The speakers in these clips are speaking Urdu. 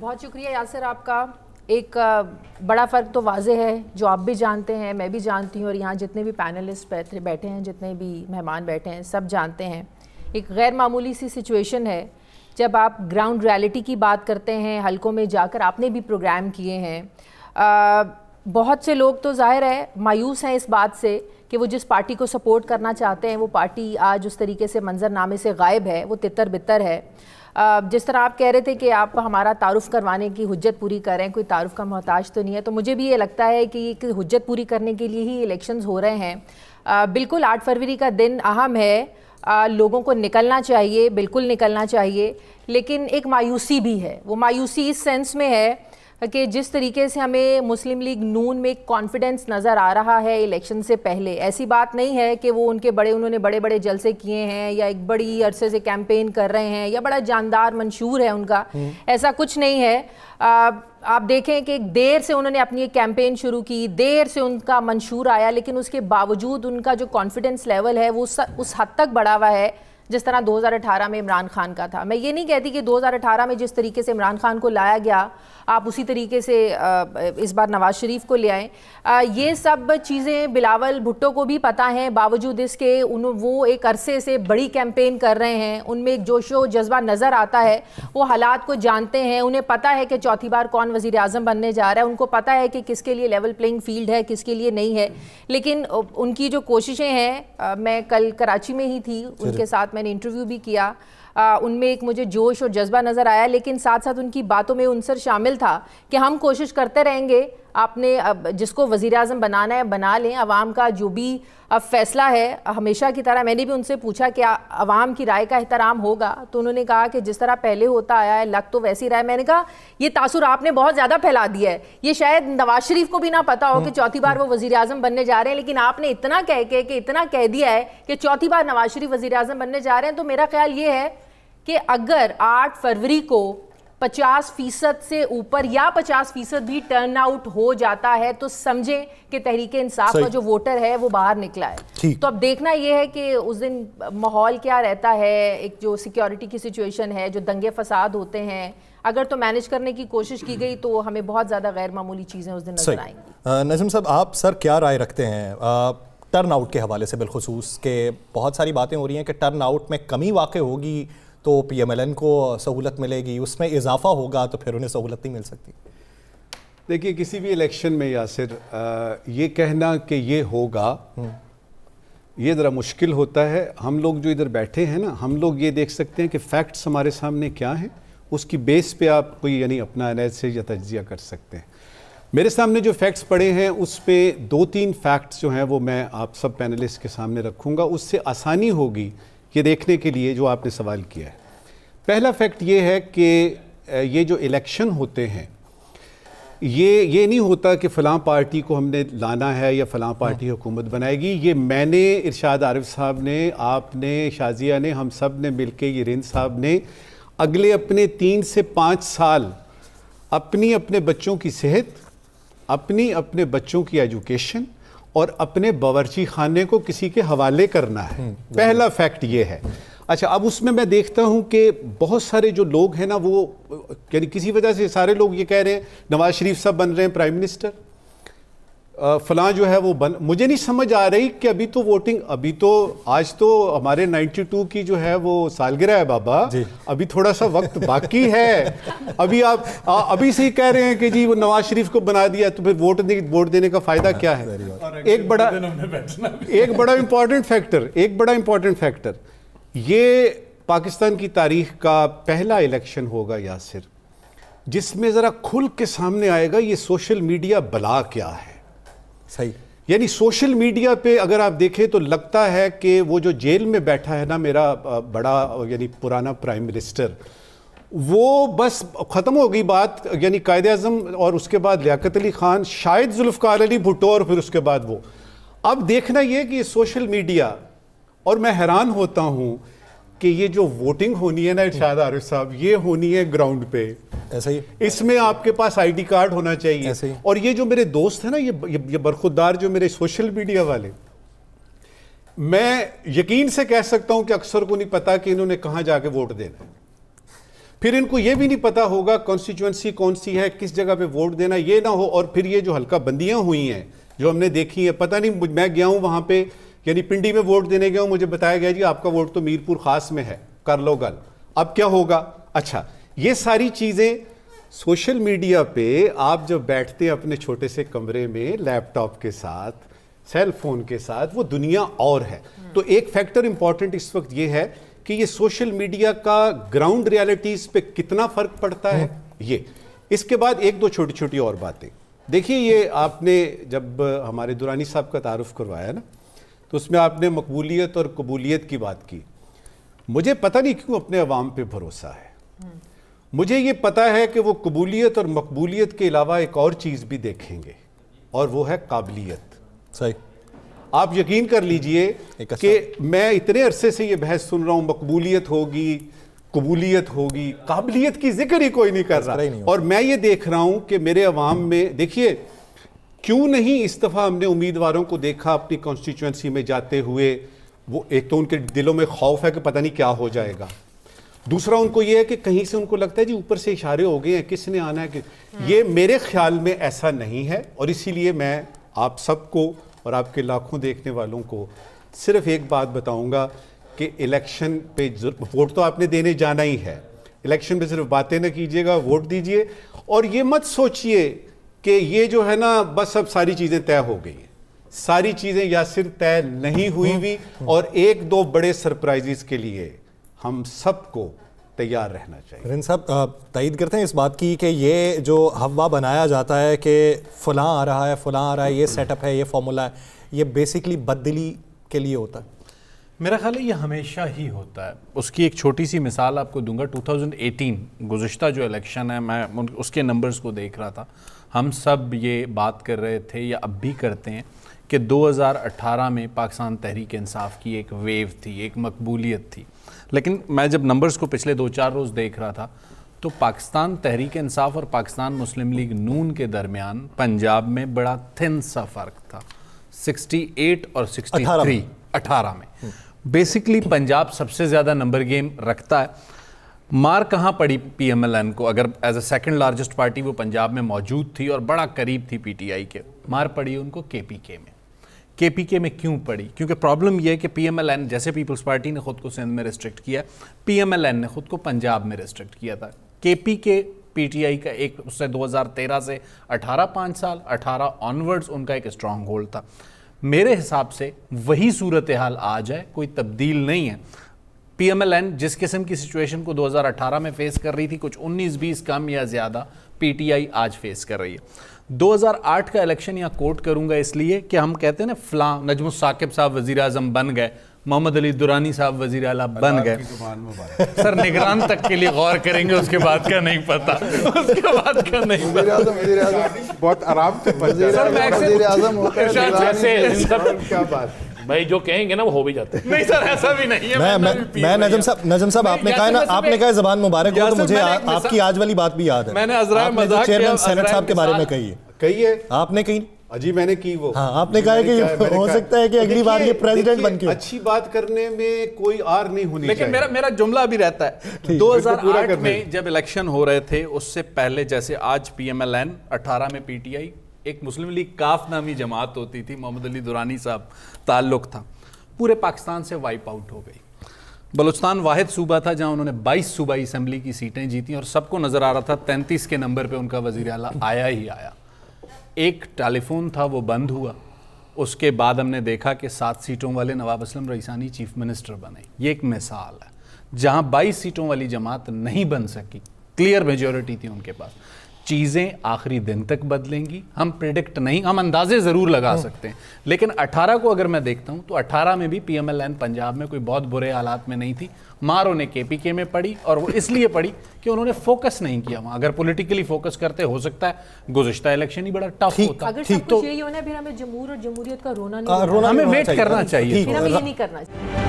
بہت شکریہ یاسر آپ کا. ایک بڑا فرق تو واضح ہے جو آپ بھی جانتے ہیں, میں بھی جانتی ہوں, اور یہاں جتنے بھی پینلسٹ بیٹھے ہیں, جتنے بھی مہمان بیٹھے ہیں, سب جانتے ہیں. ایک غیر معمولی سی سچویشن ہے جب آپ گراؤنڈ ریالٹی کی بات کرتے ہیں, حلقوں میں جا کر آپ نے بھی پروگرام کیے ہیں. بہت سے لوگ تو ظاہر ہے مایوس ہیں اس بات سے کہ وہ جس پارٹی کو سپورٹ کرنا چاہتے ہیں وہ پارٹی آج اس طریقے سے منظر نامے سے غائب ہے, وہ تتر بتر ہے. جس طرح آپ کہہ رہے تھے کہ آپ ہمارا تعارف کروانے کی حجت پوری کر رہے ہیں, کوئی تعارف کا محتاج تو نہیں ہے, تو مجھے بھی یہ لگتا ہے کہ یہ حجت پوری کرنے کے لیے ہی الیکشنز ہو رہے ہیں. بالکل 8 فروری کا دن اہم ہے, لوگوں کو نکلنا چاہیے, بالکل نکلنا چاہیے, لیکن ایک مایوسی بھی ہے. وہ مایوسی اس سینس میں ہے کہ جس طریقے سے ہمیں مسلم لیگ نون میں ایک کانفیڈنس نظر آ رہا ہے الیکشن سے پہلے, ایسی بات نہیں ہے کہ وہ انہوں نے بڑے بڑے جلسے کیے ہیں یا ایک بڑی عرصے سے کیمپین کر رہے ہیں یا بڑا جاندار منشور ہے ان کا, ایسا کچھ نہیں ہے. آپ دیکھیں کہ دیر سے انہوں نے اپنی ایک کیمپین شروع کی, دیر سے ان کا منشور آیا, لیکن اس کے باوجود ان کا جو کانفیڈنس لیول ہے وہ اس حد تک بڑھا ہوا ہے جس طرح 2018 میں عمران خان کا تھا. میں یہ نہیں کہتی کہ 2018 میں جس طریقے سے عمران خان کو لایا گیا آپ اسی طریقے سے اس بار نواز شریف کو لے آئیں. یہ سب چیزیں بلاول بھٹو کو بھی پتہ ہیں, باوجود اس کے وہ ایک عرصے سے بڑی کیمپین کر رہے ہیں, ان میں ایک جوش و جذبہ نظر آتا ہے, وہ حالات کو جانتے ہیں, انہیں پتہ ہے کہ چوتھی بار کون وزیر اعظم بننے جا رہا ہے, ان کو پتہ ہے کہ کس کے لیے لیول پلینگ فیلڈ ہے, کس کے لیے نہیں ہے. لیکن ان کی جو کوششیں ہیں, میں کل کراچی میں ہی تھی, ان کے ساتھ میں نے انٹرویو بھی کیا, ان میں ایک مجھے جوش اور جذبہ نظر آیا, لیکن ساتھ ساتھ ان کی باتوں میں عنصر شامل تھا کہ ہم کوشش کرتے رہیں گے, آپ نے جس کو وزیر اعظم بنانا ہے بنا لیں, عوام کا جو بھی اب فیصلہ ہے. ہمیشہ کی طرح میں نے بھی ان سے پوچھا کہ عوام کی رائے کا احترام ہوگا, تو انہوں نے کہا کہ جس طرح پہلے ہوتا آیا ہے لگ تو ویسی رائے. میں نے کہا یہ تاثر آپ نے بہت زیادہ پھیلا دیا ہے, یہ شاید نواز شریف کو بھی نہ پتا ہو کہ چوتھی بار وہ وزیر اعظم بننے جا رہے ہیں, لیکن آپ نے اتنا کہہ دیا ہے کہ چوتھی بار نواز شریف وزیر اعظم بننے جا رہے ہیں. تو میرا خیال یہ ہے کہ اگر 8 فروری کو 50% سے اوپر یا 50% بھی ٹرن آؤٹ ہو جاتا ہے تو سمجھیں کہ تحریک انصاف کا جو ووٹر ہے وہ باہر نکلا ہے. تو اب دیکھنا یہ ہے کہ اس دن ماحول کیا رہتا ہے, ایک جو سیکیورٹی کی سچویشن ہے, جو دنگے فساد ہوتے ہیں, اگر تو مینج کرنے کی کوشش کی گئی تو ہمیں بہت زیادہ غیر معمولی چیزیں اس دن نظر آئیں گی. نظم صاحب, آپ سر کیا رائے رکھتے ہیں ٹرن آؤٹ کے حوالے سے, بالخصوص کہ بہت ساری باتیں ہو رہی ہیں کہ ٹرن آؤٹ میں کمی واقع ہوگی تو پی ایم ایل این کو سہولت ملے گی, اس میں اضافہ ہوگا تو پھر انہیں سہولت نہیں مل سکتی؟ دیکھیے کسی بھی الیکشن میں یاسر یہ کہنا کہ یہ ہوگا یہ ذرا مشکل ہوتا ہے. ہم لوگ جو ادھر بیٹھے ہیں نا, ہم لوگ یہ دیکھ سکتے ہیں کہ فیکٹس ہمارے سامنے کیا ہیں, اس کی بیس پہ آپ کوئی یعنی اپنا انالیسس یا تجزیہ کر سکتے ہیں. میرے سامنے جو فیکٹس پڑے ہیں اس پہ 2-3 فیکٹس جو ہیں وہ میں آپ سب پینلسٹ کے سامنے رکھوں گا, اس سے آسانی ہوگی یہ دیکھنے کے لیے جو آپ نے سوال کیا ہے. پہلا فیکٹ یہ ہے کہ یہ جو الیکشن ہوتے ہیں یہ نہیں ہوتا کہ فلاں پارٹی کو ہم نے لانا ہے یا فلاں پارٹی حکومت بنائے گی. یہ میں نے, ارشاد عارف صاحب نے, آپ نے, شازیہ نے, ہم سب نے مل کے, یہ رند صاحب نے اگلے اپنے 3 سے 5 سال اپنے بچوں کی صحت, اپنے بچوں کی ایجوکیشن اور اپنے باورچی خانے کو کسی کے حوالے کرنا ہے. پہلا فیکٹ یہ ہے. اچھا, اب اس میں دیکھتا ہوں کہ بہت سارے جو لوگ ہیں نا وہ یعنی کسی وجہ سے سارے لوگ یہ کہہ رہے ہیں نواز شریف صاحب بن رہے ہیں پرائم منسٹر, فلاں جو ہے وہ مجھے نہیں سمجھ آ رہی کہ ابھی تو ووٹنگ, ابھی تو آج تو ہمارے 92 کی جو ہے وہ سالگرہ ہے بابا, ابھی تھوڑا سا وقت باقی ہے. ابھی آپ ابھی سے ہی کہہ رہے ہیں کہ جی وہ نواز شریف کو بنا دیا تو پھر ووٹ دینے کا فائدہ کیا ہے؟ ایک بڑا امپورٹنٹ فیکٹر یہ پاکستان کی تاریخ کا پہلا الیکشن ہوگا یاسر جس میں ذرا کھل کے سامنے آئے گا یہ سوشل میڈیا بلا کیا ہے. صحیح, یعنی سوشل میڈیا پہ اگر آپ دیکھیں تو لگتا ہے کہ وہ جو جیل میں بیٹھا ہے نا میرا بڑا یعنی پرانا پرائم منسٹر, وہ بس ختم ہو گئی بات, یعنی قائد اعظم اور اس کے بعد لیاقت علی خان, شاید ذوالفقار علی بھٹو اور پھر اس کے بعد وہ. اب دیکھنا یہ کہ یہ سوشل میڈیا, اور میں حیران ہوتا ہوں کہ یہ جو ووٹنگ ہونی ہے نا ارشاد عارف صاحب, یہ ہونی ہے گراؤنڈ پہ. ایسا ہی اس میں آپ کے پاس آئی ڈی کارڈ ہونا چاہیے. اور یہ جو میرے دوست ہیں نا یہ برخودار جو میرے سوشل میڈیا والے, میں یقین سے کہہ سکتا ہوں کہ اکثر کو نہیں پتا کہ انہوں نے کہاں جا کے ووٹ دینا ہے. پھر ان کو یہ بھی نہیں پتا ہوگا کانسٹیچوئنسی کون سی ہے, کس جگہ پہ ووٹ دینا, یہ نہ ہو. اور پھر یہ جو حلقہ بندیاں ہوئی ہیں جو ہم نے دیکھی ہیں, پتہ نہیں, میں گیا ہوں وہاں پہ, یعنی پنڈی میں ووٹ دینے گیا ہوں, مجھے بتایا گیا جی آپ کا ووٹ تو میرپور خاص میں ہے, کر لو گل, اب کیا ہوگا. اچھا, یہ ساری چیزیں سوشل میڈیا پہ آپ جب بیٹھتے ہیں اپنے چھوٹے سے کمرے میں لیپ ٹاپ کے ساتھ, سیل فون کے ساتھ, وہ دنیا اور ہے. تو ایک فیکٹر امپورٹنٹ اس وقت یہ ہے کہ یہ سوشل میڈیا کا گراؤنڈ ریالٹیز پہ کتنا فرق پڑتا ہے. یہ اس کے بعد ایک دو چھوٹی چھوٹی اور باتیں دیکھیے. یہ آپ نے جب ہمارے دورانی صاحب کا تعارف کروایا نا, تو اس میں آپ نے مقبولیت اور قبولیت کی بات کی. مجھے پتہ نہیں کیوں اپنے عوام پہ بھروسہ ہے. مجھے یہ پتا ہے کہ وہ قبولیت اور مقبولیت کے علاوہ ایک اور چیز بھی دیکھیں گے, اور وہ ہے قابلیت. صحیح. آپ یقین کر لیجئے کہ میں اتنے عرصے سے یہ بحث سن رہا ہوں, مقبولیت ہوگی, قبولیت ہوگی, قابلیت کی ذکر ہی کوئی نہیں کر رہا. اور میں یہ دیکھ رہا ہوں کہ میرے عوام میں, دیکھیے کیوں نہیں اس دفعہ ہم نے امیدواروں کو دیکھا اپنی کانسٹیچوئنسی میں جاتے ہوئے, وہ ایک تو ان کے دلوں میں خوف ہے کہ پتہ نہیں کیا ہو جائے گا, دوسرا ان کو یہ ہے کہ کہیں سے ان کو لگتا ہے جی اوپر سے اشارے ہو گئے ہیں, کس نے آنا ہے کہ یہ میرے خیال میں ایسا نہیں ہے. اور اسی لیے میں آپ سب کو اور آپ کے لاکھوں دیکھنے والوں کو صرف ایک بات بتاؤں گا کہ الیکشن پہ ووٹ تو آپ نے دینے جانا ہی ہے, الیکشن پہ صرف باتیں نہ کیجیے گا, ووٹ دیجیے. اور یہ مت سوچئے کہ یہ جو ہے نا بس اب ساری چیزیں طے ہو گئی ہیں. ساری چیزیں یاسر طے نہیں ہوئی ہوئی, اور ایک دو بڑے سرپرائزز کے لیے ہم سب کو تیار رہنا چاہیے. رن صاحب تائید کرتے ہیں اس بات کی کہ یہ جو ہوا بنایا جاتا ہے کہ فلاں آ رہا ہے, فلاں آ رہا ہے, یہ سیٹ اپ ہے, یہ فارمولا ہے, یہ بیسکلی بددلی کے لیے ہوتا ہے. میرا خیال ہے یہ ہمیشہ ہی ہوتا ہے. اس کی ایک چھوٹی سی مثال آپ کو دوں گا. 2018 گزشتہ جو الیکشن ہے, میں اس کے نمبرز کو دیکھ رہا تھا. ہم سب یہ بات کر رہے تھے یا اب بھی کرتے ہیں کہ 2018 میں پاکستان تحریک انصاف کی ایک ویو تھی, ایک مقبولیت تھی. لیکن میں جب نمبرز کو پچھلے 2-4 روز دیکھ رہا تھا تو پاکستان تحریک انصاف اور پاکستان مسلم لیگ نون کے درمیان پنجاب میں بڑا تھن سا فرق تھا. 68 اور 63 18 میں بیسکلی پنجاب سب سے زیادہ نمبر گیم رکھتا ہے. مار کہاں پڑی پی ایم ایل این کو؟ اگر as a second largest party وہ پنجاب میں موجود تھی اور بڑا قریب تھی پی ٹی آئی کے, مار پڑی ان کو کے پی کے میں. کے پی کے میں کیوں پڑی؟ کیونکہ پرابلم یہ ہے کہ پی ایم ایل این جیسے پیپلز پارٹی نے خود کو سندھ میں ریسٹرکٹ کیا, پی ایم ایل این نے خود کو پنجاب میں ریسٹرکٹ کیا تھا. کے پی کے پی ٹی آئی کا ایک اس سے 2013 سے 18 5 سال 18 آنورڈز ان کا ایک اسٹرانگ ہولڈ تھا. میرے حساب سے وہی صورتحال آ جائے, کوئی تبدیل نہیں ہے. پی ایم ایل این جس قسم کی سچویشن کو 2018 میں فیس کر رہی تھی, کچھ 19-20 کم یا زیادہ پی ٹی آئی آج فیس کر رہی ہے. 2008 کا الیکشن یہاں کوٹ کروں گا اس لیے کہ ہم کہتے ہیں نا فلاں نجم الثاقب صاحب وزیر اعظم بن گئے, محمد علی دورانی صاحب وزیر اعلیٰ بن گئے. سر نگران تک کے لیے غور کریں گے, اس کے بعد کا نہیں پتا, اس کے بعد کا نہیں پتا. بہت آرام سے وزیر اعظم کیا بات بھائی جو کہیں گے نا وہ ہو بھی جاتے ہیں. نہیں سر ایسا بھی نہیں ہے. میں نجم صاحب آپ نے کہا نا, آپ نے کہا زبان مبارک ہو, تو مجھے آپ کی آج والی بات بھی یاد ہے. میں نے عذرائے مذاق چیئرمین سینٹ صاحب کے بارے میں کہی ہے, آپ نے کہی جی, میں نے کی وہ. ہاں آپ نے کہا کہ ہو سکتا ہے کہ اگلی بار یہ پریزیڈنٹ بن کے. اچھی بات کرنے میں کوئی آر نہیں ہونی چاہیے. لیکن میرا جملہ بھی رہتا ہے 2008 میں جب الیکشن ہو رہے تھے, اس سے پہلے جیسے آج پی ایم ایل این, 18 میں پی ٹی آئی, ایک مسلم لیگ کاف نامی جماعت ہوتی تھی, محمد علی دورانی صاحب تعلق تھا, پورے پاکستان سے وائپ آؤٹ ہو گئی. بلوچستان واحد صوبہ تھا جہاں انہوں نے 22 صوبائی اسمبلی کی سیٹیں جیتیں, اور سب کو نظر آ رہا تھا 33 کے نمبر پہ ان کا وزیر اعلیٰ آیا ہی آیا. ایک ٹیلی فون تھا وہ بند ہوا, اس کے بعد ہم نے دیکھا کہ 7 سیٹوں والے نواب اسلم رئیسانی چیف منسٹر بنے. یہ ایک مثال ہے جہاں 22 سیٹوں والی جماعت نہیں بن سکی, کلیئر میجورٹی تھی ان کے پاس. چیزیں آخری دن تک بدلیں گی, ہم پریڈکٹ نہیں, ہم اندازے ضرور لگا سکتے ہیں. لیکن 18 کو اگر میں دیکھتا ہوں تو 18 میں بھی P M L N Punjab میں کوئی بہت برے حالات میں نہیں تھی. مار انہیں کے پی کے میں پڑی, اور وہ اس لیے پڑی کہ انہوں نے فوکس نہیں کیا وہاں. اگر پولیٹیکلی فوکس کرتے ہو سکتا ہے گزشتہ الیکشن ہی بڑا ٹف ہوتا. اگر سب کچھ یہی ہونا ہے پھر ہمیں جمہور اور جمہوریت کا رونا نہیں, ہمیں ویٹ کرنا چاہیے, پھر ہمیں یہ نہیں کرنا چاہیے.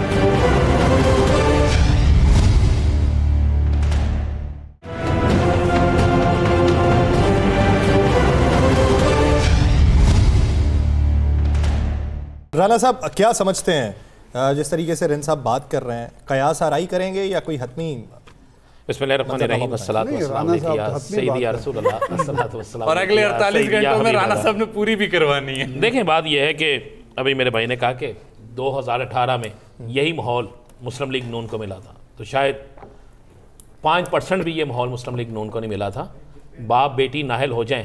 رانا صاحب کیا سمجھتے ہیں جس طریقے سے رن صاحب بات کر رہے ہیں, قیاس آرائی کریں گے یا کوئی حتمی؟ بسم اللہ الرحمن الرحیم الصلاۃ والسلام علیک یا سیدی یا رسول اللہ الصلاۃ والسلام اور اگلے 48 گھنٹوں میں رانا صاحب نے پوری بھی کروانی ہے. دیکھیں بات یہ ہے کہ ابھی میرے بھائی نے کہا کہ 2018 میں یہی ماحول مسلم لیگ نون کو ملا تھا, تو شاید 5% بھی یہ ماحول مسلم لیگ نون کو نہیں ملا تھا. باپ بیٹی نااہل ہو جائیں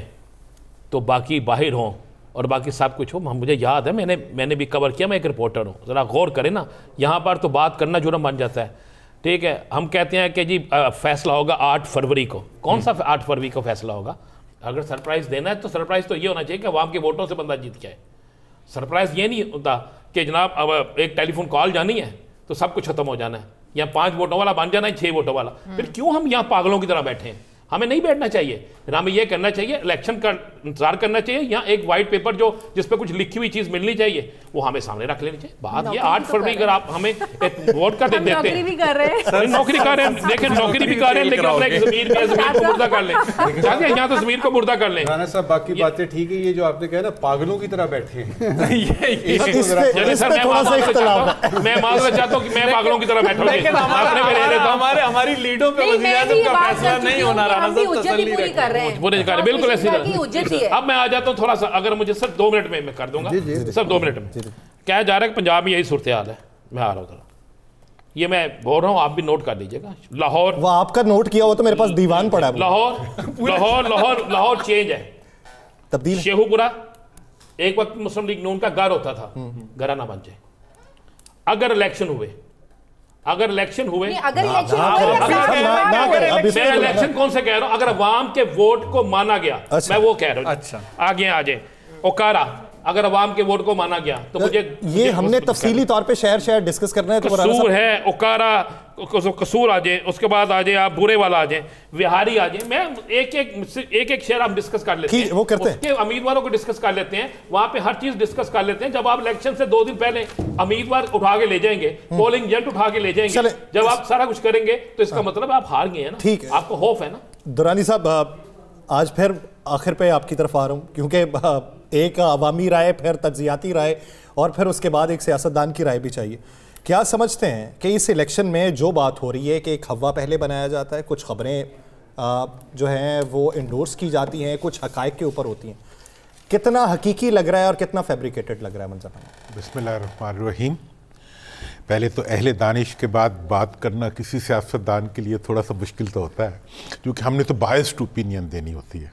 تو باقی باہر ہوں اور باقی سب کچھ ہو. مجھے یاد ہے میں نے بھی کور کیا, میں ایک رپورٹر ہوں, ذرا غور کریں نا, یہاں پر تو بات کرنا جرم بن جاتا ہے. ٹھیک ہے, ہم کہتے ہیں کہ جی فیصلہ ہوگا 8 فروری کو. کون سا 8 فروری کو فیصلہ ہوگا؟ اگر سرپرائز دینا ہے تو سرپرائز تو یہ ہونا چاہیے کہ عوام کے ووٹوں سے بندہ جیت جائے. سرپرائز یہ نہیں ہوتا کہ جناب اب ایک ٹیلی فون کال جانی ہے تو سب کچھ ختم ہو جانا ہے, یا 5 ووٹوں والا بن جانا ہے 6 ووٹوں والا. پھر کیوں ہم یہاں پاگلوں کی طرح بیٹھے ہیں؟ ہمیں نہیں بیٹھنا چاہیے. پھر ہمیں یہ کرنا چاہیے, الیکشن کا انتظار کرنا چاہیے, یا ایک وائٹ پیپر جس پہ کچھ لکھی ہوئی چیز ملنی چاہیے وہ ہمیں سامنے رکھ لینی چاہیے. بات یہ 8 فروری اگر آپ ہمیں ووٹ کا دیتے ہیں, نوکری کر رہے ہیں, دیکھیں نوکری بھی کر رہے ہیں, لیکن اپنے ضمیر کو مردہ کر لیں. چاہتے ہیں یہاں تو ضمیر کو مردہ کر لیں. رانا صاحب باقی باتیں ٹھیک ہے, یہ جو آپ نے کہا نا پاگلوں کی طرح بیٹھے ہیں, میں معذرت چاہتا ہوں کہ میں پاگلوں کی طرح بیٹھا ہوں. ہماری لیڈوں پہ وزیر اعظم کا فیصلہ نہیں ہونا. رانا صاحب تسلی بالکل ایسی. اب میں آ جاتا ہوں تھوڑا سا, اگر مجھے صرف 2 منٹ میں کر دوں گا, صرف 2 منٹ میں. کہا جا رہا ہے کہ پنجاب میں یہی صورتحال ہے. میں آ رہا ہوں, یہ میں بول رہا ہوں, آپ بھی نوٹ کر لیجئے گا. لاہور, وہ آپ کا نوٹ کیا ہوا تو میرے پاس دیوان پڑا ہے. لاہور چینج ہے, تبدیل. شیخو پورا ایک وقت مسلم لیگ نون کا گھر ہوتا تھا, گھر نہ بن جائے. اگر الیکشن ہوئے الیکشن کون سے کہہ رہا ہوں, اگر عوام کے ووٹ کو مانا گیا, میں وہ کہہ رہا ہوں. آگے آ جائیں, اوکارا اگر عوام کے ووٹ کو مانا گیا تو مجھے یہ ہم نے تفصیلی طور پہ شہر ڈسکس کرنا ہے. قصور ہے, اوکارا قصور آ جائیں, اس کے بعد آ جائیں آپ بورے والا آ جائیں, وہاری آ جائیں. میں ایک شہر ہم ڈسکس کر لیتے ہیں, وہ کرتے ہیں, اس کے امیدواروں کو ڈسکس کر لیتے ہیں, وہاں پہ ہر چیز ڈسکس کر لیتے ہیں. جب آپ الیکشن سے 2 دن پہلے امیدوار اٹھا کے لے جائیں گے, پولنگ ایجنٹ اٹھا کے لے جائیں گے, جب آپ سارا کچھ کریں گے تو اس کا مطلب آپ ہار گئے ہیں نا. آپ کو خوف ہے نا. درانی صاحب آج پھر آخر پہ آپ کی طرف آ رہا ہوں, کیونکہ ایک عوامی رائے, پھر تجزیاتی رائے, اور پھر اس کے بعد ایک سیاستدان کی رائے بھی چاہیے. کیا سمجھتے ہیں کہ اس الیکشن میں جو بات ہو رہی ہے کہ ایک ہوا پہلے بنایا جاتا ہے, کچھ خبریں جو ہیں وہ انڈورس کی جاتی ہیں, کچھ حقائق کے اوپر ہوتی ہیں, کتنا حقیقی لگ رہا ہے اور کتنا فیبریکیٹڈ لگ رہا ہے منظر؟ بسم اللہ الرحمن الرحیم. پہلے تو اہل دانش کے بعد بات کرنا کسی سیاستدان کے لیے تھوڑا سا مشکل تو ہوتا ہے, کیونکہ ہم نے تو بائسڈ اوپینین دینی ہوتی ہے.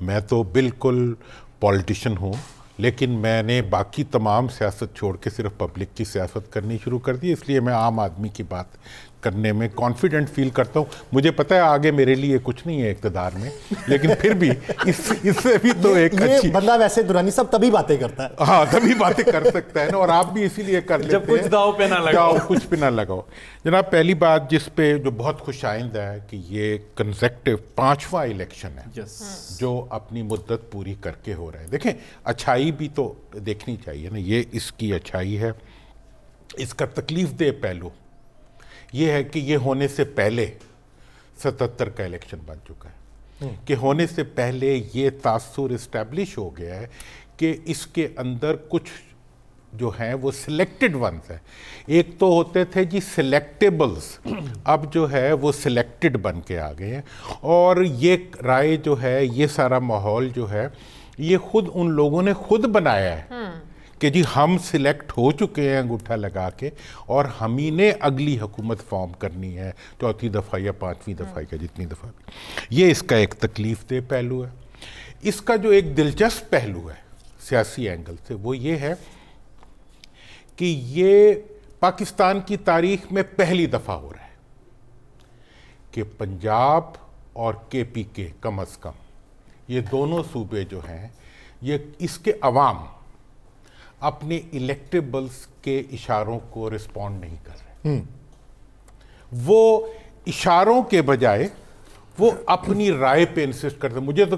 میں تو بالکل پولیٹیشین ہوں, لیکن میں نے باقی تمام سیاست چھوڑ کے صرف پبلک کی سیاست کرنی شروع کر دی, اس لیے میں عام آدمی کی بات کرنے میں کانفیڈنٹ فیل کرتا ہوں. مجھے پتہ ہے آگے میرے لیے کچھ نہیں ہے اقتدار میں, لیکن پھر بھی اس سے بھی تو ایک اچھی بندہ ویسے درانی صاحب تبھی باتیں کرتا ہے, ہاں تبھی باتیں کر سکتا ہے نا, اور آپ بھی اسی لیے کر لیتے ہیں جب کچھ داؤ پہ نہ لگاؤ, کچھ پہ نہ لگاؤ. جناب پہلی بات جس پہ جو بہت خوش آئند ہے کہ یہ کنزیکٹیو 5واں الیکشن ہے جو اپنی مدت پوری کر کے ہو رہا ہے. دیکھیں اچھائی بھی تو دیکھنی چاہیے نا, یہ اس کی اچھائی ہے. اس کا تکلیف دہ پہلو یہ ہے کہ یہ ہونے سے پہلے 77 کا الیکشن بن چکا ہے, کہ ہونے سے پہلے یہ تاثر اسٹیبلش ہو گیا ہے کہ اس کے اندر کچھ جو ہیں وہ سلیکٹڈ ونز ہیں. ایک تو ہوتے تھے جی سلیکٹیبلز, اب جو ہے وہ سلیکٹڈ بن کے آ گئے ہیں. اور یہ رائے جو ہے, یہ سارا ماحول جو ہے, یہ خود ان لوگوں نے خود بنایا ہے کہ جی ہم سلیکٹ ہو چکے ہیں انگوٹھا لگا کے, اور ہم ہی نے اگلی حکومت فارم کرنی ہے 4تھی دفعہ یا 5ویں دفعہ کا جتنی دفعہ بھی. یہ اس کا ایک تکلیف دہ پہلو ہے. اس کا جو ایک دلچسپ پہلو ہے سیاسی اینگل سے, وہ یہ ہے کہ یہ پاکستان کی تاریخ میں پہلی دفعہ ہو رہا ہے کہ پنجاب اور KPK کم از کم یہ دونوں صوبے جو ہیں, یہ اس کے عوام اپنے الیکٹیبلز کے اشاروں کو رسپونڈ نہیں کر رہے. وہ اشاروں کے بجائے وہ اپنی رائے پہ انسسٹ کرتے ہیں. مجھے تو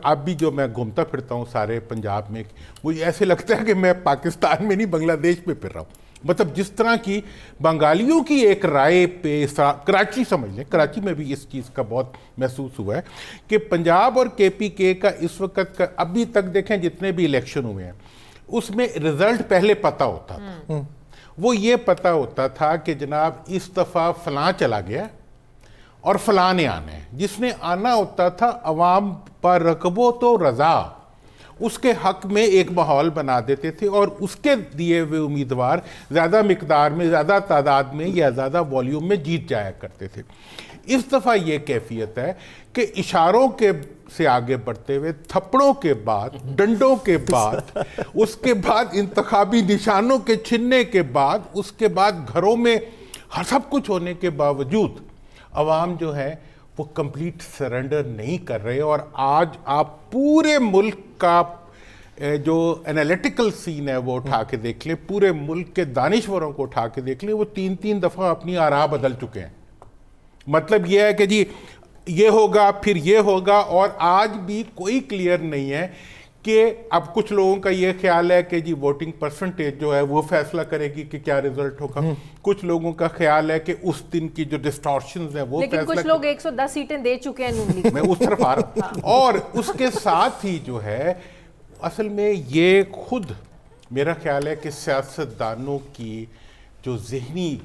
اب بھی جو میں گھومتا پھرتا ہوں سارے پنجاب میں, مجھے ایسے لگتا ہے کہ میں پاکستان میں نہیں بنگلہ دیش میں پھر رہا ہوں. مطلب جس طرح کی بنگالیوں کی ایک رائے پہ, کراچی سمجھ لیں, کراچی میں بھی اس چیز کا بہت محسوس ہوا ہے کہ پنجاب اور KPK کا اس وقت کا ابھی تک دیکھیں جتنے بھی الیکشن ہوئے ہیں اس میں رزلٹ پہلے پتہ ہوتا تھا. وہ یہ پتہ ہوتا تھا کہ جناب اس دفعہ فلاں چلا گیا اور فلاں نے آنا ہے. جس نے آنا ہوتا تھا عوام پر رغبو تو رضا اس کے حق میں ایک ماحول بنا دیتے تھے اور اس کے دیے ہوئے امیدوار زیادہ مقدار میں، زیادہ تعداد میں یا زیادہ والیوم میں جیت جایا کرتے تھے. اس دفعہ یہ کیفیت ہے کہ اشاروں کے سے آگے بڑھتے ہوئے تھپڑوں کے بعد، ڈنڈوں کے بعد، اس کے بعد انتخابی نشانوں کے چھننے کے بعد، اس کے بعد گھروں میں سب کچھ ہونے کے باوجود عوام جو ہے وہ کمپلیٹ سرنڈر نہیں کر رہے. اور آج آپ پورے ملک کا جو انالیٹیکل سین ہے وہ اٹھا کے دیکھ لیں، پورے ملک کے دانشوروں کو اٹھا کے دیکھ لیں، وہ 3 دفعہ اپنی آراء بدل چکے ہیں. مطلب یہ ہے کہ جی یہ ہوگا پھر یہ ہوگا، اور آج بھی کوئی کلیئر نہیں ہے کہ اب کچھ لوگوں کا یہ خیال ہے کہ جی ووٹنگ پرسنٹیج جو ہے وہ فیصلہ کرے گی کہ کیا رزلٹ ہوگا. کچھ لوگوں کا خیال ہے کہ اس دن کی جو ڈسٹارشنز ہیں وہ فیصلہ، لیکن کچھ لوگ 110 سیٹیں دے چکے ہیں نون لیگ. میں اس طرف آ رہا ہوں. اور اس کے ساتھ ہی جو ہے اصل میں یہ خود میرا خیال ہے کہ سیاستدانوں کی جو ذہنی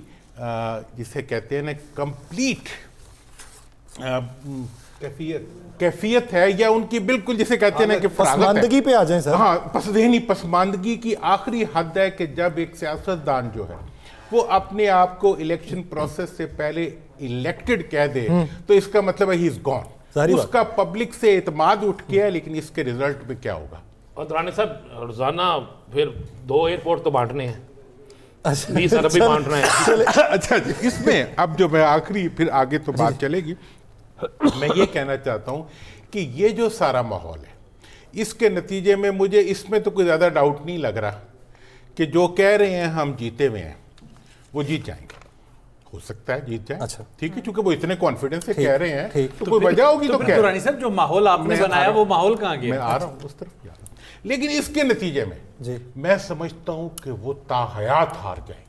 جسے کہتے ہیں نا کمپلیٹ کیفیت ہے، یا ان کی بالکل جسے کہتے ہیں نا کہ پسماندگی پہ آ جائیں سر. ہاں، ذہنی پسماندگی کی آخری حد ہے کہ جب ایک سیاستدان جو ہے وہ اپنے آپ کو الیکشن پروسیس سے پہلے الیکٹڈ کہہ دے تو اس کا مطلب ہے ہی از گون. اس کا پبلک سے اعتماد اٹھ گیا ہے، لیکن اس کے ریزلٹ میں کیا ہوگا؟ اور درانی صاحب روزانہ پھر 2 ایئرپورٹ تو بانٹنے ہیں، 20 ارب بھی بانٹنا ہے. اچھا جی، اس میں اب جو میں آخری پھر آگے تو بات چلے گی، میں یہ کہنا چاہتا ہوں کہ یہ جو سارا ماحول ہے اس کے نتیجے میں مجھے اس میں تو کوئی زیادہ ڈاؤٹ نہیں لگ رہا کہ جو کہہ رہے ہیں ہم جیتے ہوئے ہیں وہ جیت جائیں گے. ہو سکتا ہے جیت جائیں، ٹھیک ہے، چونکہ وہ اتنے کانفیڈنس سے کہہ رہے ہیں تو کوئی وجہ ہوگی تو کہہ رہے ہیں. صاحب جو ماحول آپ نے بنایا وہ ماحول کہاں گیا؟ میں آ رہا ہوں اس طرف جا رہا ہوں. لیکن اس کے نتیجے میں میں سمجھتا ہوں کہ وہ تاحیات ہار جائیں گے،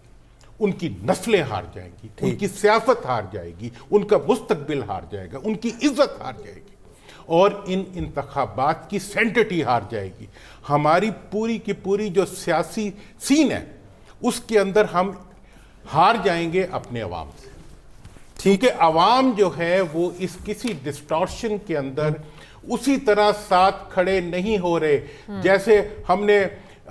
ان کی نسلیں ہار جائیں گی، ان کی سیاست ہار جائے گی، ان کا مستقبل ہار جائے گا، ان کی عزت ہار جائے گی، اور ان انتخابات کی سینٹٹی ہار جائے گی. ہماری پوری کی پوری جو سیاسی سین ہے اس کے اندر ہم ہار جائیں گے اپنے عوام سے. کیونکہ عوام جو ہے وہ اس کسی ڈسٹارشن کے اندر اسی طرح ساتھ کھڑے نہیں ہو رہے جیسے ہم نے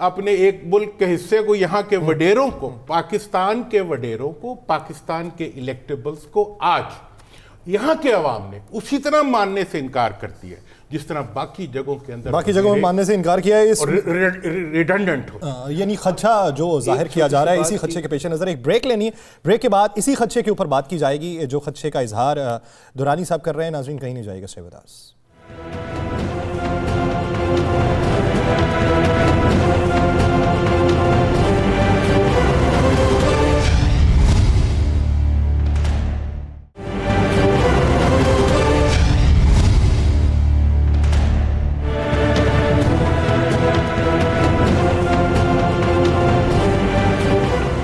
اپنے ایک ملک کے حصے کو، یہاں کے وڈیروں کو، پاکستان کے وڈیروں کو، پاکستان کے الیکٹیبلز کو آج یہاں کے عوام نے اسی طرح ماننے سے انکار کرتی ہے جس طرح باقی جگہوں کے اندر، باقی جگہوں میں ماننے سے انکار کیا ہے. ریڈنڈنٹ ہو، یعنی خدشہ جو ظاہر کیا جا رہا ہے، اسی خدشے کے پیش نظر ایک بریک لینی ہے. بریک کے بعد اسی خدشے کے اوپر بات کی جائے گی جو خدشے کا اظہار دورانی صاحب کر رہے ہیں. ناظرین کہیں نہیں جائے گا، اسٹے ود اس.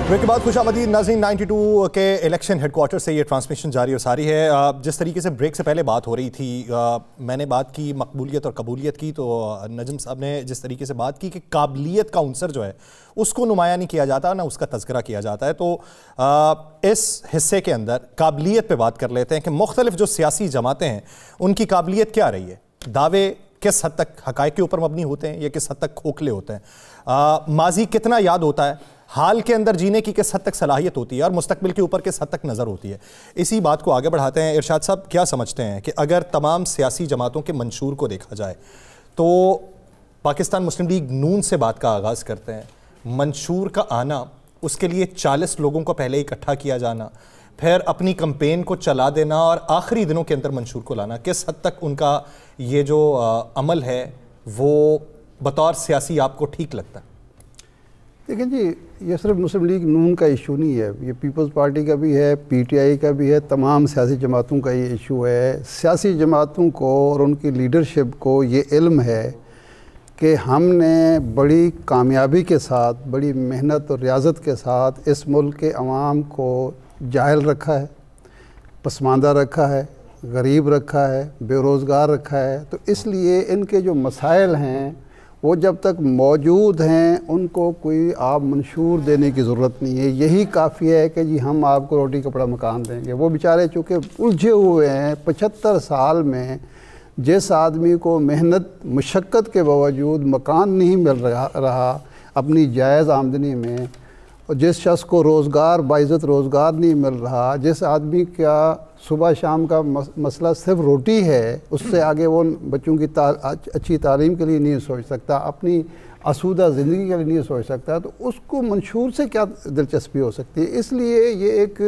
بریک کے بعد خوش آمدید ناظرین. 92 کے الیکشن ہیڈ کوارٹر سے یہ ٹرانسمیشن جاری و ساری ہے. جس طریقے سے بریک سے پہلے بات ہو رہی تھی، میں نے بات کی مقبولیت اور قبولیت کی، تو نجم صاحب نے جس طریقے سے بات کی کہ قابلیت کا عنصر جو ہے اس کو نمایاں نہیں کیا جاتا، نہ اس کا تذکرہ کیا جاتا ہے، تو اس حصے کے اندر قابلیت پہ بات کر لیتے ہیں کہ مختلف جو سیاسی جماعتیں ہیں ان کی قابلیت کیا رہی ہے. دعوے کس حد تک حقائق کے اوپر مبنی ہوتے ہیں یا کس حد تک کھوکھلے ہوتے ہیں، ماضی کتنا یاد ہوتا ہے، حال کے اندر جینے کی کس حد تک صلاحیت ہوتی ہے، اور مستقبل کے اوپر کس حد تک نظر ہوتی ہے. اسی بات کو آگے بڑھاتے ہیں. ارشاد صاحب کیا سمجھتے ہیں کہ اگر تمام سیاسی جماعتوں کے منشور کو دیکھا جائے تو پاکستان مسلم لیگ نون سے بات کا آغاز کرتے ہیں، منشور کا آنا، اس کے لیے 40 لوگوں کو پہلے اکٹھا کیا جانا، پھر اپنی کمپین کو چلا دینا اور آخری دنوں کے اندر منشور کو لانا، کس حد تک ان کا یہ جو عمل ہے وہ بطور سیاسی آپ کو ٹھیک لگتا ہے؟ دیکھیں جی، یہ صرف مسلم لیگ نون کا ایشو نہیں ہے، یہ پیپلز پارٹی کا بھی ہے، پی ٹی آئی کا بھی ہے، تمام سیاسی جماعتوں کا یہ ایشو ہے. سیاسی جماعتوں کو اور ان کی لیڈرشپ کو یہ علم ہے کہ ہم نے بڑی کامیابی کے ساتھ، بڑی محنت اور ریاضت کے ساتھ اس ملک کے عوام کو جاہل رکھا ہے، پسماندہ رکھا ہے، غریب رکھا ہے، بے روزگار رکھا ہے. تو اس لیے ان کے جو مسائل ہیں وہ جب تک موجود ہیں ان کو کوئی آپ منشور دینے کی ضرورت نہیں ہے. یہی کافی ہے کہ جی ہم آپ کو روٹی کپڑا مکان دیں گے. وہ بیچارے چونکہ الجھے ہوئے ہیں 75 سال میں، جس آدمی کو محنت مشقت کے باوجود مکان نہیں مل رہا اپنی جائز آمدنی میں، اور جس شخص کو روزگار باعزت روزگار نہیں مل رہا، جس آدمی کا صبح شام کا مسئلہ صرف روٹی ہے، اس سے آگے وہ بچوں کی اچھی تعلیم کے لیے نہیں سوچ سکتا، اپنی آسودہ زندگی کے لیے نہیں سوچ سکتا، تو اس کو منشور سے کیا دلچسپی ہو سکتی ہے؟ اس لیے یہ ایک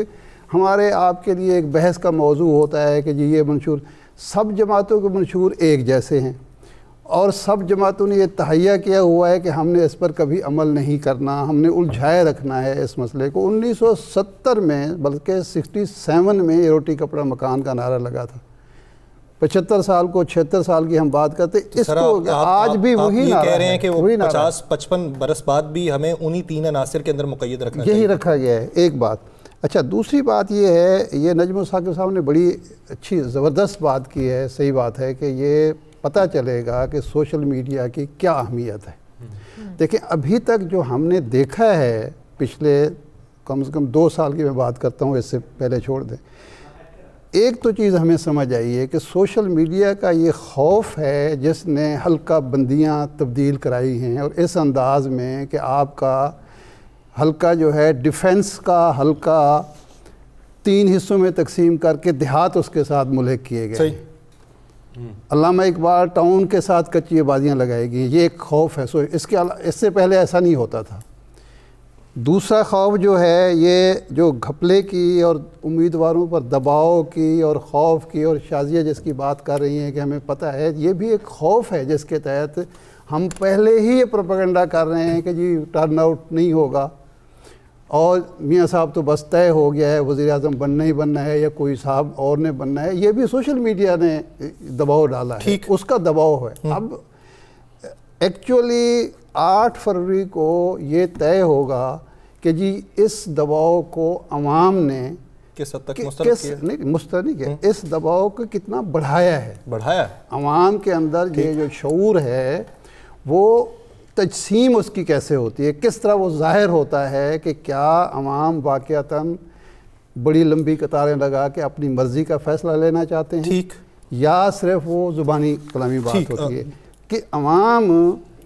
ہمارے آپ کے لیے ایک بحث کا موضوع ہوتا ہے کہ جی یہ منشور، سب جماعتوں کے منشور ایک جیسے ہیں اور سب جماعتوں نے یہ تہیہ کیا ہوا ہے کہ ہم نے اس پر کبھی عمل نہیں کرنا، ہم نے الجھائے رکھنا ہے اس مسئلے کو. 1970 میں بلکہ 67 میں یہ روٹی کپڑا مکان کا نعرہ لگا تھا. 75 سال کو 76 سال کی ہم بات کرتے، اس کو آج بھی وہی نعرہ کہہ رہے ہیں کہ وہ 50-55 برس بعد بھی ہمیں انہی 3 عناصر کے اندر مقید رکھنا چاہیے. یہی رکھا گیا ہے. ایک بات. اچھا، دوسری بات یہ ہے، یہ نجم ثاقب صاحب نے بڑی اچھی زبردست بات کی ہے. صحیح بات ہے کہ یہ پتہ چلے گا کہ سوشل میڈیا کی کیا اہمیت ہے. دیکھیں ابھی تک جو ہم نے دیکھا ہے پچھلے کم سے کم 2 سال کی میں بات کرتا ہوں، اس سے پہلے چھوڑ دیں، ایک تو چیز ہمیں سمجھ آئی ہے کہ سوشل میڈیا کا یہ خوف ہے جس نے حلقہ بندیاں تبدیل کرائی ہیں، اور اس انداز میں کہ آپ کا حلقہ جو ہے ڈیفنس کا حلقہ 3 حصوں میں تقسیم کر کے دیہات اس کے ساتھ ملحق کیے گئے. علامہ اقبال ٹاؤن کے ساتھ کچی آبادیاں لگائے گی. یہ ایک خوف ہے. اس سے پہلے ایسا نہیں ہوتا تھا. دوسرا خوف جو ہے، یہ جو گھپلے کی اور امیدواروں پر دباؤ کی اور خوف کی، اور شازیہ جس کی بات کر رہی ہیں کہ ہمیں پتہ ہے، یہ بھی ایک خوف ہے جس کے تحت ہم پہلے ہی یہ پروپیگنڈا کر رہے ہیں کہ جی ٹرن آؤٹ نہیں ہوگا اور میاں صاحب تو بس طے ہو گیا ہے، وزیر اعظم بننا ہی بننا ہے یا کوئی صاحب اور نے بننا ہے. یہ بھی سوشل میڈیا نے دباؤ ڈالا ہے، اس کا دباؤ ہے. اب ایکچولی 8 فروری کو یہ طے ہوگا کہ جی اس دباؤ کو عوام نے کس حد تک مسترد کیا، اس دباؤ کو کتنا بڑھایا ہے. عوام کے اندر یہ جو شعور ہے وہ تجسیم اس کی کیسے ہوتی ہے، کس طرح وہ ظاہر ہوتا ہے کہ کیا عوام واقعتاً بڑی لمبی قطاریں لگا کے اپنی مرضی کا فیصلہ لینا چاہتے ہیں، یا صرف وہ زبانی کلامی بات ہوتی ہے. کہ عوام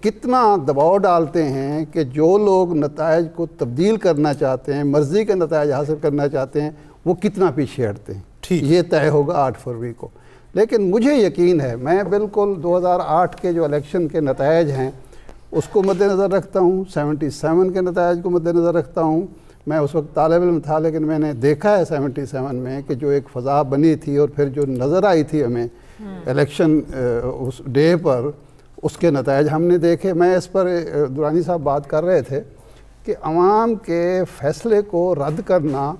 کتنا دباؤ ڈالتے ہیں کہ جو لوگ نتائج کو تبدیل کرنا چاہتے ہیں، مرضی کے نتائج حاصل کرنا چاہتے ہیں، وہ کتنا پیچھے ہٹتے ہیں. یہ طے ہوگا 8 فروری کو. لیکن مجھے یقین ہے، میں بالکل 2008 کے جو الیکشن کے نتائج ہیں اس کو مد نظر رکھتا ہوں، 77 کے نتائج کو مد نظر رکھتا ہوں. میں اس وقت طالب علم تھا، لیکن میں نے دیکھا ہے 77 میں کہ جو ایک فضا بنی تھی اور پھر جو نظر آئی تھی ہمیں الیکشن اس ڈے پر، اس کے نتائج ہم نے دیکھے. میں اس پر درانی صاحب بات کر رہے تھے کہ عوام کے فیصلے کو رد کرنا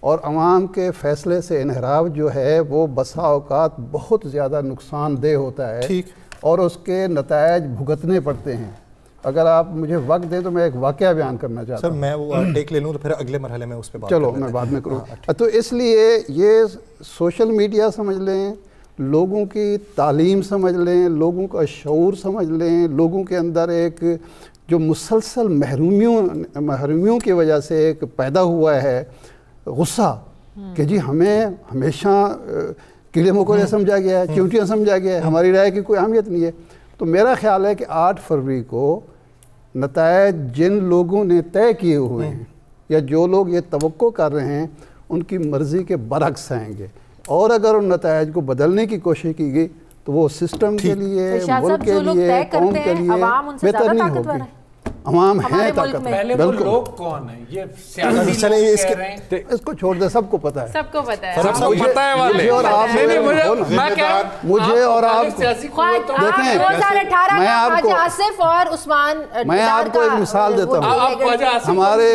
اور عوام کے فیصلے سے انحراف جو ہے وہ بسا اوقات بہت زیادہ نقصان دہ ہوتا ہے اور اس کے نتائج بھگتنے پڑتے ہیں. اگر آپ مجھے وقت دیں تو میں ایک واقعہ بیان کرنا چاہتا ہوں. سر میں وہ ٹیک لے لوں تو پھر اگلے مرحلے میں اس پہ بات چلو میں بعد میں کروں. تو اس لیے یہ سوشل میڈیا سمجھ لیں، لوگوں کی تعلیم سمجھ لیں، لوگوں کا شعور سمجھ لیں، لوگوں کے اندر ایک جو مسلسل محرومیوں کی وجہ سے ایک پیدا ہوا ہے غصہ کہ جی ہمیں ہمیشہ کیڑے مکوڑے سمجھا گیا ہے، چیونٹیاں سمجھا گیا ہے، ہماری رائے کی کوئی اہمیت نہیں ہے. تو میرا خیال ہے کہ 8 فروری کو نتائج جن لوگوں نے طے کیے ہوئے ہیں یا جو لوگ یہ توقع کر رہے ہیں ان کی مرضی کے برعکس آئیں گے، اور اگر ان نتائج کو بدلنے کی کوشش کی گئی تو وہ سسٹم کے لیے، ملک کے لیے، قوم کے لیے بہتر نہیں ہوگی. عوام ہے طاقت. پہلے وہ لوگ کون ہیں؟ یہ سیاسی کہہ رہے ہیں. اس کو چھوڑ دے، سب کو پتہ ہے. سب کو پتہ ہے. سب کو پتہ ہے والے. مجھے اور آپ مجھے اور آپ دیکھیں، 2018 میں خواجہ آصف اور عثمان، میں آپ کو ایک مثال دیتا ہوں. ہمارے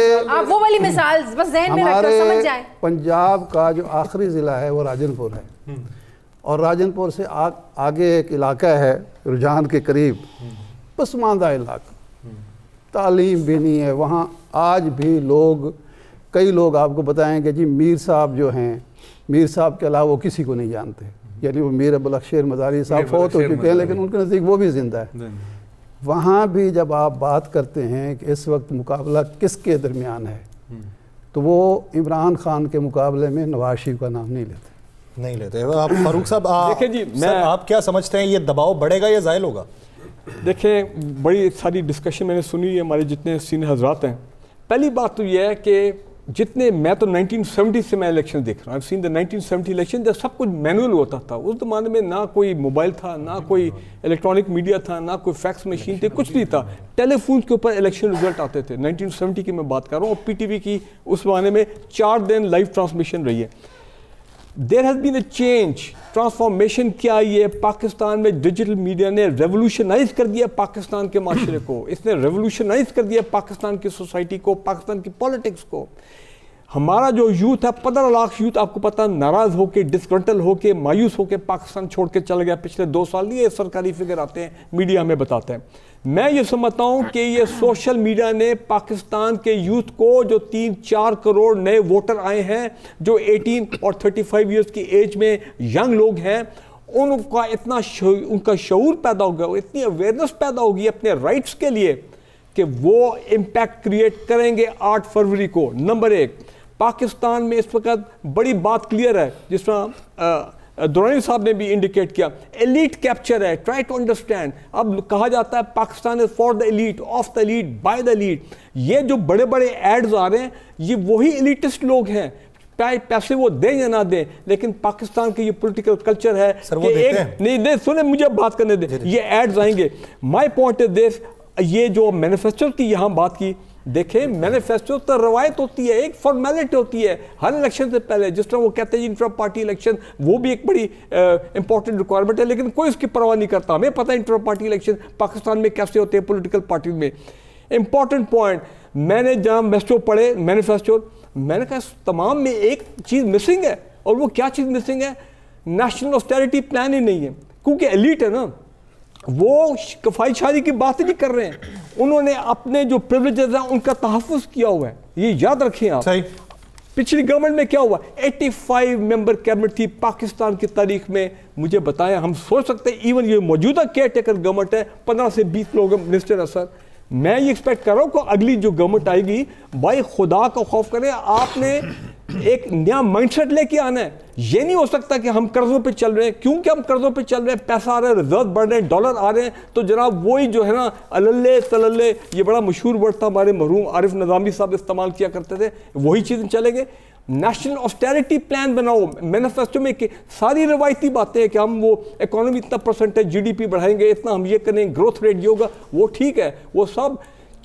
وہ والی مثال بس ذہن میں رکھ کر سمجھ جائیں. پنجاب کا جو آخری ضلع ہے وہ راجن پور ہے، اور راجن پور سے آگے ایک علاقہ ہے رجحان کے قریب، پسماندہ علاقہ، تعلیم بھی نہیں ہے وہاں. آج بھی کئی لوگ آپ کو بتائیں کہ جی میر صاحب جو ہیں، میر صاحب کے علاوہ وہ کسی کو نہیں جانتے. یعنی وہ میر ابوالخیر مزاری صاحب فوت ہو چکے ہیں لیکن ان کے نزدیک وہ بھی زندہ ہے. وہاں بھی جب آپ بات کرتے ہیں کہ اس وقت مقابلہ کس کے درمیان ہے تو وہ عمران خان کے مقابلے میں نواز شریف کا نام نہیں لیتے آپ فاروق صاحب دیکھیں جی آپ کیا سمجھتے ہیں یہ دباؤ بڑھے گا یا زائل ہوگا؟ دیکھیں بڑی ساری ڈسکشن میں نے سنی ہے ہمارے جتنے سینئر حضرات ہیں. پہلی بات تو یہ ہے کہ جتنے میں تو 1970 سے میں الیکشن دیکھ رہا ہوں. I've seen the 1970 الیکشن جب سب کچھ مینول ہوتا تھا. اس زمانے میں نہ کوئی موبائل تھا, نہ کوئی الیکٹرانک میڈیا تھا, نہ کوئی فیکس مشین تھے, کچھ نہیں تھا. ٹیلی فون کے اوپر الیکشن رزلٹ آتے تھے. 1970 کی میں بات کر رہا ہوں. اور پی ٹی وی کی اس زمانے میں 4 دن لائیو ٹرانسمیشن رہی ہے. There has been a change, transformation کیا آئی ہے پاکستان میں. ڈیجیٹل میڈیا نے ریولوشنائز کر دیا پاکستان کے معاشرے کو, اس نے ریولوشنائز کر دیا پاکستان کی سوسائٹی کو, پاکستان کی پولیٹکس کو. ہمارا جو یوتھ ہے 15 لاکھ یوتھ آپ کو پتہ ناراض ہو کے, ڈسگرنٹل ہو کے, مایوس ہو کے پاکستان چھوڑ کے چل گیا پچھلے 2 سال. یہ سرکاری فگر آتے ہیں, میڈیا ہمیں بتاتے ہیں. میں یہ سمجھتا ہوں کہ یہ سوشل میڈیا نے پاکستان کے یوتھ کو, جو 3-4 کروڑ نئے ووٹر آئے ہیں, جو 18 اور 35 ایئرس کی ایج میں ینگ لوگ ہیں, ان کا اتنا ان کا شعور پیدا ہو گیا, اتنی اویئرنیس پیدا ہوگی اپنے رائٹس کے لیے کہ وہ امپیکٹ کریٹ کریں گے 8 فروری کو. نمبر 1, پاکستان میں اس وقت بڑی بات کلیئر ہے, جس طرح دورانی صاحب نے بھی انڈیکیٹ کیا, ایلیٹ کیپچر ہے. Try to understand. اب کہا جاتا ہے Pakistan is for the elite, of the elite, by the elite. یہ جو بڑے بڑے ایڈز آ رہے ہیں یہ وہی ایلیٹسٹ لوگ ہیں, پیسے وہ دیں یا نہ دیں. لیکن پاکستان کی یہ پولیٹیکل کلچر ہے کہ ایک نہیں سنیں مجھے بات کرنے دیں, یہ ایڈز آئیں گے. مائی پوائنٹ از دس, یہ جو مینیفیسٹو کی یہاں بات کی, دیکھیں مینیفیسٹو تو روایت ہوتی ہے, ایک فارمیلٹی ہوتی ہے ہر الیکشن سے پہلے. جس طرح وہ کہتے ہیں انٹرا پارٹی الیکشن, وہ بھی ایک بڑی امپورٹنٹ ریکوائرمنٹ ہے, لیکن کوئی اس کی پرواہ نہیں کرتا. ہمیں پتہ ہے انٹرا پارٹی الیکشن پاکستان میں کیسے ہوتے ہیں پولیٹیکل پارٹیز میں. امپورٹنٹ پوائنٹ, میں نے جہاں میسٹو پڑھے مینیفیسٹو, میں نے کہا تمام میں ایک چیز مسنگ ہے. اور وہ کیا چیز مسنگ ہے؟ نیشنل آسٹیرٹی پلان ہی نہیں ہے. کیونکہ ایلیٹ ہے نا, وہ کفائی شادی کی بات نہیں کر رہے ہیں. انہوں نے اپنے جو پریولیجز ہیں ان کا تحفظ کیا ہوا ہے, یہ یاد رکھیں آپ. پچھلی گورنمنٹ میں کیا ہوا, 85 ممبر کیبنٹ تھی پاکستان کی تاریخ میں. مجھے بتائیں, ہم سوچ سکتے ہیں ایون یہ موجودہ کیئر ٹیکر گورنمنٹ ہے 15 سے 20 لوگ منسٹر ہیں سر. میں یہ ایکسپیکٹ کر رہا ہوں کہ اگلی جو گورنمنٹ آئے گی, بھائی خدا کا خوف کریں, آپ نے ایک نیا مائنڈ سیٹ لے کے آنا ہے. یہ نہیں ہو سکتا کہ ہم قرضوں پہ چل رہے ہیں. کیونکہ ہم قرضوں پہ چل رہے ہیں, پیسہ آ رہا ہے, ریزرو بڑھ رہے ہیں, ڈالر آ رہے ہیں, تو جناب وہی جو ہے نا اللے تللے, یہ بڑا مشہور ورڈ تھا, ہمارے مرحوم عارف نظامی صاحب استعمال کیا کرتے تھے, وہی چیزیں چلیں گے. نیشنل آسٹیرٹی پلان بناؤ. مینیفیسٹو میں کہ ساری روایتی باتیں ہیں کہ ہم وہ اکانومی اتنا پرسنٹیج جی ڈی پی بڑھائیں گے, اتنا ہم یہ کریں, گروتھ ریٹ یہ ہوگا, وہ ٹھیک ہے, وہ سب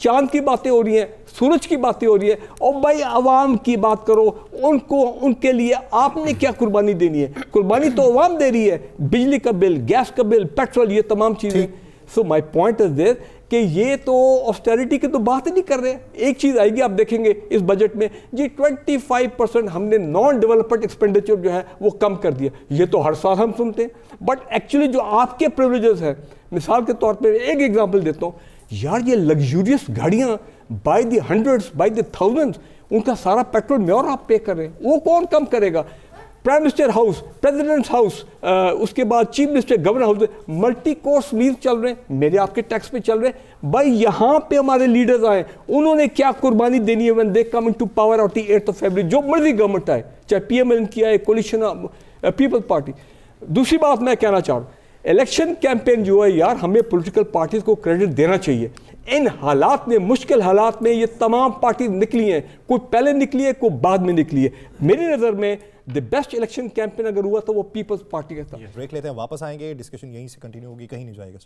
چاند کی باتیں ہو رہی ہیں, سورج کی باتیں ہو رہی ہے. اور بھائی عوام کی بات کرو, ان کو ان کے لیے آپ نے کیا قربانی دینی ہے؟ قربانی تو عوام دے رہی ہے, بجلی کا بل, گیس کا بل, پیٹرول, یہ تمام چیزیں. سو مائی پوائنٹ از دس کہ یہ تو آسٹیرٹی کی تو بات ہی نہیں کر رہے. ایک چیز آئے گی آپ دیکھیں گے اس بجٹ میں, جی 25% ہم نے نان ڈیولپمنٹ ایکسپینڈیچر جو ہے وہ کم کر دیا. یہ تو ہر سال ہم سنتے ہیں, بٹ ایکچولی جو آپ کے پریولیجز ہیں, مثال کے طور پہ ایک ایگزامپل دیتا ہوں, یار یہ لگزوریس گاڑیاں by the hundreds, by the thousands, ان کا سارا پیٹرول میں اور آپ پے کر رہے ہیں, وہ کون کم کرے گا؟ Prime minister house, president house, اس کے بعد chief minister, governor house, multi course meal چل رہے ہیں, میرے آپ کے ٹیکس پہ چل رہے ہیں. بھائی یہاں پہ ہمارے لیڈرز آئے, انہوں نے کیا قربانی دینی ہے when they come into power on the 8th of February, جو مرضی گورنمنٹ آئے, چاہے پی ایم ایل کی آئے, کولیشن پیپل پارٹی. دوسری بات میں کہنا چاہ رہا ہوں, الیکشن کیمپین جو ہے یار, ہمیں پولیٹیکل پارٹیز کو کریڈٹ دینا چاہیے. ان حالات میں, مشکل حالات میں, یہ تمام پارٹیز نکلی ہیں, کوئی پہلے نکلی ہے, کوئی بعد میں نکلی ہے. میری نظر میں دی بیسٹ الیکشن کیمپین اگر ہوا تو وہ پیپلز پارٹی کا تھا. بریک لیتے ہیں, واپس آئیں گے, ڈسکشن یہیں سے کنٹینیو ہوگی, کہیں نہیں جائے گا.